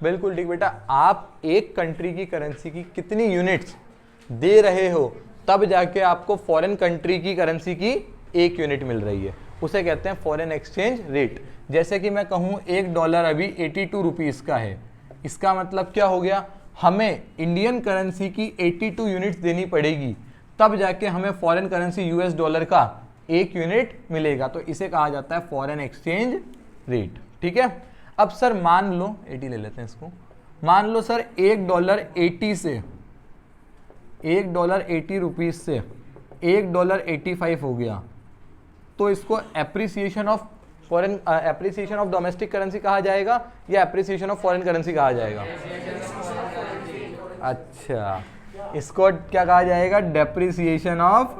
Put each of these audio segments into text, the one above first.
बिल्कुल ठीक बेटा, आप एक कंट्री की करेंसी की कितनी यूनिट्स दे रहे हो तब जाके आपको फॉरेन कंट्री की करेंसी की एक यूनिट मिल रही है, उसे कहते हैं फॉरेन एक्सचेंज रेट। जैसे कि मैं कहूँ $1 अभी 82 रुपीज़ का है, इसका मतलब क्या हो गया, हमें इंडियन करेंसी की 82 यूनिट्स देनी पड़ेगी तब जाके हमें फॉरेन करेंसी US डॉलर का एक यूनिट मिलेगा, तो इसे कहा जाता है फॉरेन एक्सचेंज रेट। ठीक है। अब सर मान लो 80 ले लेते हैं इसको, मान लो सर $1.80 से $1.80 से $1.85 हो गया, तो इसको appreciation of foreign appreciation of domestic currency कहा जाएगा या एप्रिसिएशन ऑफ फॉरेन करेंसी कहा जाएगा? अच्छा, इसको क्या कहा जाएगा? Depreciation of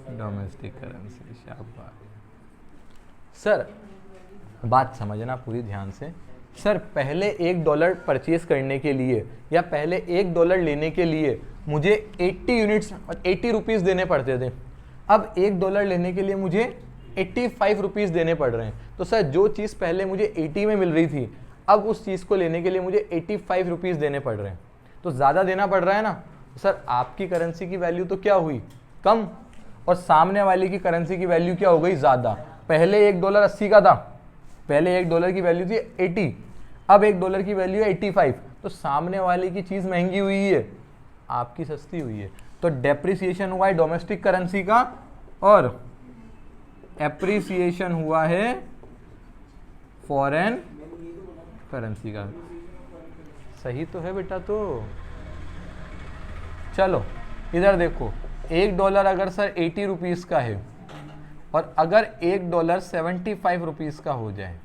domestic currency. शाबाश सर, बात समझना पूरी ध्यान से। सर पहले $1 परचेज करने के लिए या पहले $1 लेने के लिए मुझे 80 यूनिट्स 80 रुपीज़ देने पड़ते थे, अब $1 लेने के लिए मुझे 85 रुपीज़ देने पड़ रहे हैं। तो सर जो चीज़ पहले मुझे 80 में मिल रही थी, अब उस चीज़ को लेने के लिए मुझे 85 रुपीज़ देने पड़ रहे हैं, तो ज़्यादा देना पड़ रहा है ना। तो सर आपकी करेंसी की वैल्यू तो क्या हुई? कम, और सामने वाले की करेंसी की वैल्यू क्या हो गई? ज़्यादा। पहले $1 80 का था, पहले $1 की वैल्यू थी 80, अब $1 की वैल्यू है 85, तो सामने वाले की चीज़ महंगी हुई है, आपकी सस्ती हुई है। तो डेप्रिसिएशन हुआ है डोमेस्टिक करेंसी का और एप्रिसिएशन हुआ है फॉरेन करेंसी का। सही तो है बेटा। तो चलो इधर देखो, $1 अगर सर 80 रुपीज़ का है और अगर $1 75 रुपीज़ का हो जाए,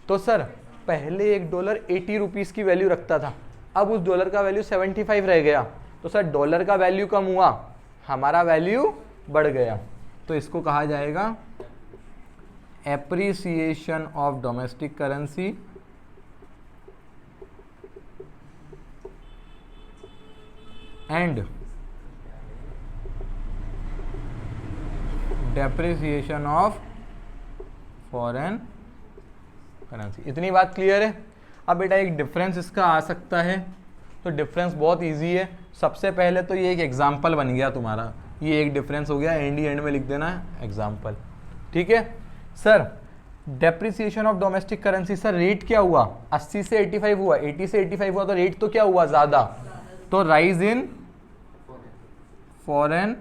तो सर पहले $1 80 रुपीज़ की वैल्यू रखता था, अब उस डॉलर का वैल्यू 75 रह गया, तो सर डॉलर का वैल्यू कम हुआ, हमारा वैल्यू बढ़ गया, तो इसको कहा जाएगा appreciation of domestic currency and depreciation of foreign currency. इतनी बात क्लियर है? अब बेटा एक डिफरेंस इसका आ सकता है, तो डिफरेंस बहुत इजी है। सबसे पहले तो ये एक एग्जाम्पल बन गया तुम्हारा, ये एक डिफरेंस हो गया, एंड में लिख देना है एग्जाम्पल। ठीक है sir, depreciation of domestic currency, sir rate क्या हुआ? 80 से 85 हुआ, 80 से 85 हुआ, तो रेट तो क्या हुआ? ज़्यादा, तो rise in foreign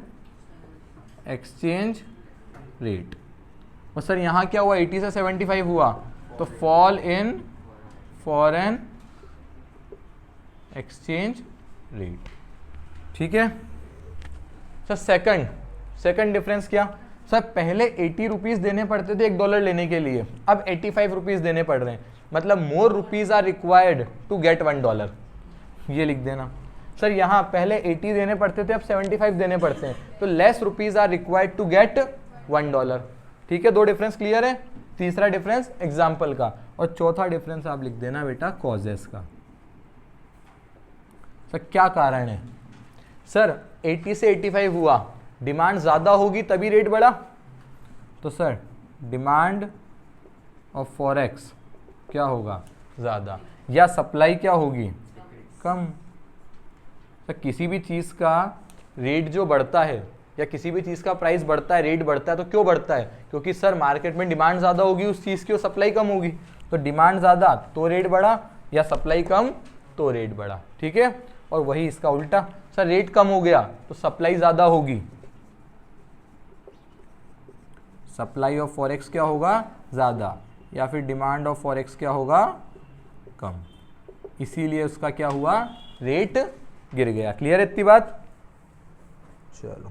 exchange rate. और सर यहाँ क्या हुआ? 80 से 75 हुआ, तो fall in foreign exchange rate. ठीक है सर। सेकंड डिफरेंस क्या? सर पहले 80 रुपीज़ देने पड़ते थे $1 लेने के लिए, अब 85 रुपीज़ देने पड़ रहे हैं, मतलब more rupees are required to get $1। ये लिख देना। सर यहाँ पहले 80 देने पड़ते थे, अब 75 देने पड़ते हैं, तो less rupees are required to get $1। ठीक है, दो डिफरेंस क्लियर है। तीसरा डिफरेंस एग्जाम्पल का, और चौथा डिफरेंस आप लिख देना बेटा कॉजेस का। सर क्या कारण है? सर 80 से 85 हुआ, डिमांड ज़्यादा होगी तभी रेट बढ़ा, तो सर डिमांड ऑफ फॉरेक्स क्या होगा? ज़्यादा, या सप्लाई क्या होगी? कम। सर किसी भी चीज़ का रेट जो बढ़ता है या किसी भी चीज़ का प्राइस बढ़ता है, रेट बढ़ता है, तो क्यों बढ़ता है? क्योंकि सर मार्केट में डिमांड ज़्यादा होगी उस चीज़ की और सप्लाई कम होगी, तो डिमांड ज़्यादा तो रेट बढ़ा, या सप्लाई कम तो रेट बढ़ा। ठीक है, और वही इसका उल्टा, सर रेट कम हो गया तो सप्लाई ज़्यादा होगी, सप्लाई ऑफ फॉरेक्स क्या होगा? ज़्यादा, या फिर डिमांड ऑफ फॉरेक्स क्या होगा? कम, इसीलिए उसका क्या हुआ? रेट गिर गया। क्लियर है इतनी बात? चलो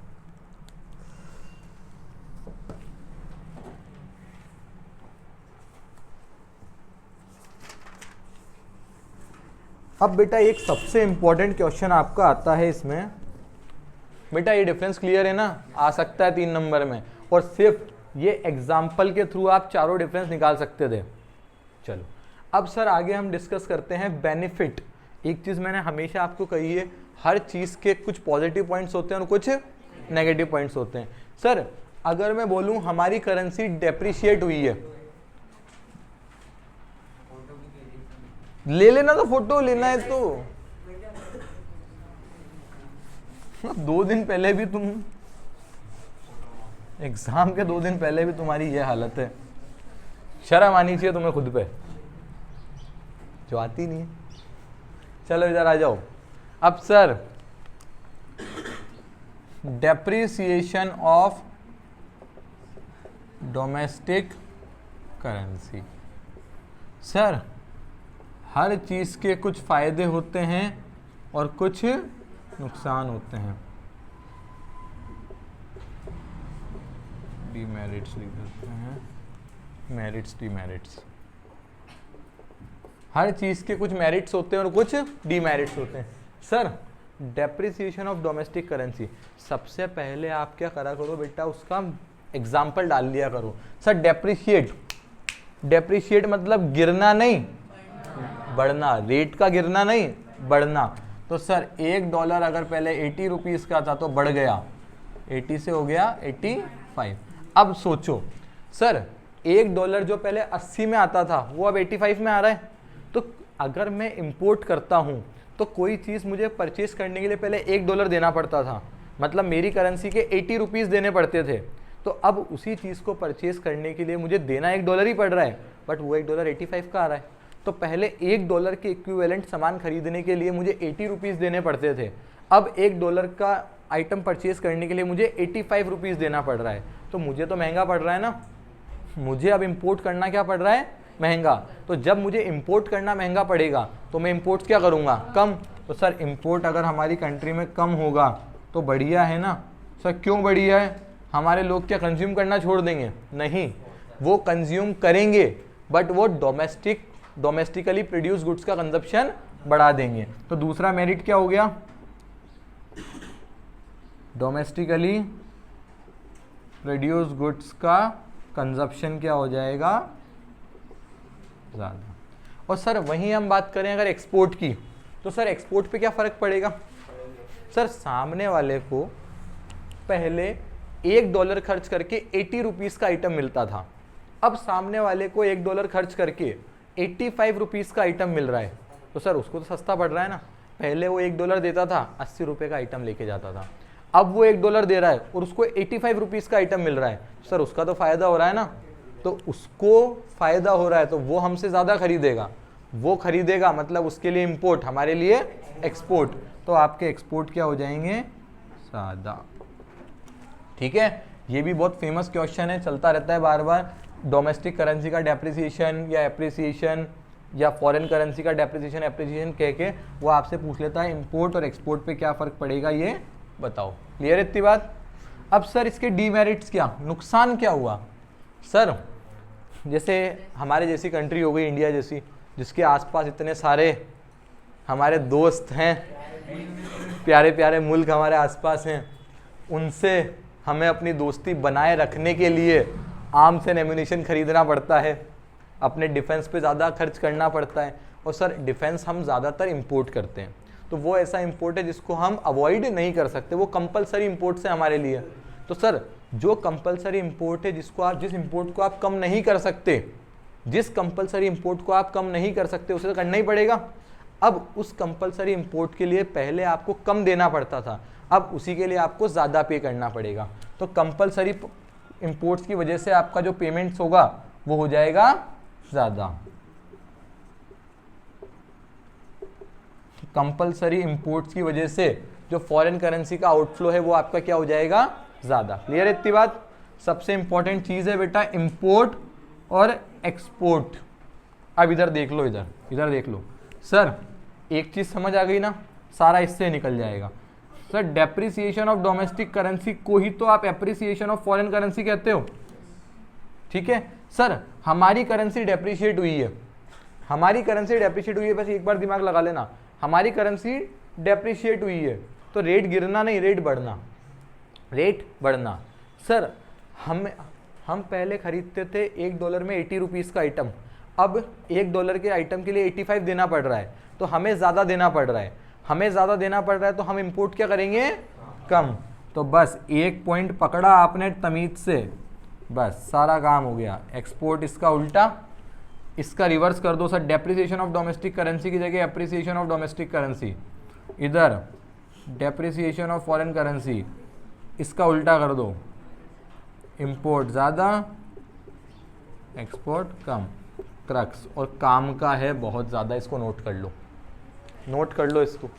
अब बेटा एक सबसे इंपॉर्टेंट क्वेश्चन आपका आता है इसमें। बेटा ये डिफरेंस क्लियर है ना? आ सकता है 3 नंबर में, और सिर्फ ये एग्जाम्पल के थ्रू आप चारों डिफरेंस निकाल सकते थे। चलो अब सर आगे हम डिस्कस करते हैं बेनिफिट। एक चीज़ मैंने हमेशा आपको कही है, हर चीज़ के कुछ पॉजिटिव पॉइंट्स होते हैं और कुछ नेगेटिव पॉइंट्स होते हैं। सर अगर मैं बोलूँ हमारी करेंसी डेप्रिशिएट हुई है, ले लेना, तो फोटो लेना है तो 2 दिन पहले भी तुम, एग्जाम के 2 दिन पहले भी तुम्हारी ये हालत है। शर्म आनी चाहिए तुम्हें खुद पे, जो आती नहीं है। चलो इधर आ जाओ। अब sir depreciation of domestic currency. Sir हर चीज के कुछ फायदे होते हैं और कुछ नुकसान होते हैं। डीमेरिट्स लिख देते हैं, मेरिट्स डीमेरिट्स। हर चीज के कुछ मेरिट्स होते हैं और कुछ डीमेरिट्स होते हैं। Sir depreciation of domestic currency, सबसे पहले आप क्या करा करो बेटा, उसका एग्जाम्पल डाल लिया करो। सर डेप्रिशिएट, डेप्रिशिएट मतलब गिरना नहीं बढ़ना, रेट का गिरना नहीं बढ़ना। तो सर $1 अगर पहले 80 रुपीज़ का था तो बढ़ गया 80 से हो गया 85। अब सोचो सर $1 जो पहले 80 में आता था वो अब 85 में आ रहा है। तो अगर मैं इंपोर्ट करता हूँ तो कोई चीज़ मुझे परचेज करने के लिए पहले $1 देना पड़ता था, मतलब मेरी करेंसी के 80 रुपीज़ देने पड़ते थे। तो अब उसी चीज़ को परचेज करने के लिए मुझे देना $1 ही पड़ रहा है, बट वो $1 85 का आ रहा है। तो पहले $1 के इक्विवेलेंट सामान खरीदने के लिए मुझे 80 रुपीज़ देने पड़ते थे, अब $1 का आइटम परचेज करने के लिए मुझे 85 रुपीज़ देना पड़ रहा है। तो मुझे तो महंगा पड़ रहा है ना, मुझे अब इंपोर्ट करना क्या पड़ रहा है, महंगा। तो जब मुझे इंपोर्ट करना महंगा पड़ेगा तो मैं इंपोर्ट क्या करूँगा, कम। तो सर इंपोर्ट अगर हमारी कंट्री में कम होगा तो बढ़िया है ना। सर क्यों बढ़िया है, हमारे लोग क्या कंज्यूम करना छोड़ देंगे, नहीं, वो कंज्यूम करेंगे बट वो डोमेस्टिकली प्रोड्यूस गुड्स का कंजप्शन बढ़ा देंगे। तो दूसरा मेरिट क्या हो गया, डोमेस्टिकली प्रोड्यूस गुड्स का कंजप्शन क्या हो जाएगा, ज़्यादा। और सर वहीं हम बात करें अगर एक्सपोर्ट की, तो सर एक्सपोर्ट पे क्या फ़र्क पड़ेगा। सर सामने वाले को पहले $1 खर्च करके 80 रुपीज़ का आइटम मिलता था, अब सामने वाले को $1 खर्च करके 85 रुपीज़ का आइटम मिल रहा है। तो सर उसको तो सस्ता पड़ रहा है ना, पहले वो $1 देता था 80 रुपये का आइटम लेके जाता था, अब वो $1 दे रहा है और उसको 85 रुपीज़ का आइटम मिल रहा है। सर उसका तो फ़ायदा हो रहा है ना, तो उसको फ़ायदा हो रहा है तो वो हमसे ज़्यादा खरीदेगा, वो खरीदेगा मतलब उसके लिए इंपोर्ट, हमारे लिए एक्सपोर्ट। तो आपके एक्सपोर्ट क्या हो जाएंगे, ज़्यादा। ठीक है, ये भी बहुत फेमस क्वेश्चन है, चलता रहता है बार बार। डोमेस्टिक करेंसी का डेप्रिसिएशन या एप्रिसिएशन या फॉरेन करेंसी का डेप्रिसिएशन एप्रिसिएशन कह के वो आपसे पूछ लेता है इंपोर्ट और एक्सपोर्ट पे क्या फ़र्क पड़ेगा, ये बताओ। क्लियर है इतनी बात। अब सर इसके डीमेरिट्स क्या, नुकसान क्या हुआ। सर जैसे हमारे जैसी कंट्री हो गई इंडिया जैसी, जिसके आसपास इतने सारे हमारे दोस्त हैं, प्यारे प्यारे मुल्क हमारे आसपास हैं, उनसे हमें अपनी दोस्ती बनाए रखने के लिए आर्म्स एंड एम्यूनिशन खरीदना पड़ता है, अपने डिफेंस पे ज़्यादा खर्च करना पड़ता है। और सर डिफेंस हम ज़्यादातर इंपोर्ट करते हैं, तो वो ऐसा इंपोर्ट है जिसको हम अवॉइड नहीं कर सकते, वो कंपलसरी इंपोर्ट्स है हमारे लिए। तो सर जो कंपलसरी इंपोर्ट है, जिस इंपोर्ट को आप कम नहीं कर सकते, जिस कंपलसरी इंपोर्ट को आप कम नहीं कर सकते उसे तो करना ही पड़ेगा। अब उस कंपलसरी इंपोर्ट के लिए पहले आपको कम देना पड़ता था, अब उसी के लिए आपको ज़्यादा पे करना पड़ेगा। तो कंपलसरी इंपोर्ट्स की वजह से आपका जो पेमेंट्स होगा वो हो जाएगा ज़्यादा। कंपलसरी इंपोर्ट्स की वजह से जो फॉरेन करेंसी का आउटफ्लो है वो आपका क्या हो जाएगा, ज़्यादा। क्लियर है इतनी बात। सबसे इंपॉर्टेंट चीज़ है बेटा इंपोर्ट और एक्सपोर्ट। अब इधर देख लो, इधर देख लो। सर एक चीज़ समझ आ गई ना, सारा इससे निकल जाएगा। Sir depreciation of domestic currency को ही तो आप एप्रिसिएशन ऑफ फॉरेन करेंसी कहते हो, ठीक है। सर हमारी करेंसी डेप्रिशिएट हुई है, हमारी करेंसी डेप्रिशिएट हुई है, बस एक बार दिमाग लगा लेना, हमारी करेंसी डेप्रिशिएट हुई है तो रेट गिरना नहीं, रेट बढ़ना, रेट बढ़ना। सर हम पहले खरीदते थे $1 में 80 रुपीज़ का आइटम, अब $1 के आइटम के लिए 85 देना पड़ रहा है, तो हमें ज़्यादा देना पड़ रहा है, हमें ज़्यादा देना पड़ रहा है तो हम इंपोर्ट क्या करेंगे, कम। तो बस एक पॉइंट पकड़ा आपने तमीज़ से, बस सारा काम हो गया। एक्सपोर्ट इसका उल्टा, इसका रिवर्स कर दो sir, depreciation of domestic currency की जगह एप्रिसिएशन ऑफ डोमेस्टिक करेंसी, इधर डेप्रिसिएशन ऑफ फॉरेन करेंसी, इसका उल्टा कर दो, इंपोर्ट ज़्यादा एक्सपोर्ट कम, क्रक्स, और काम का है बहुत ज़्यादा, इसको नोट कर लो, नोट कर लो इसको।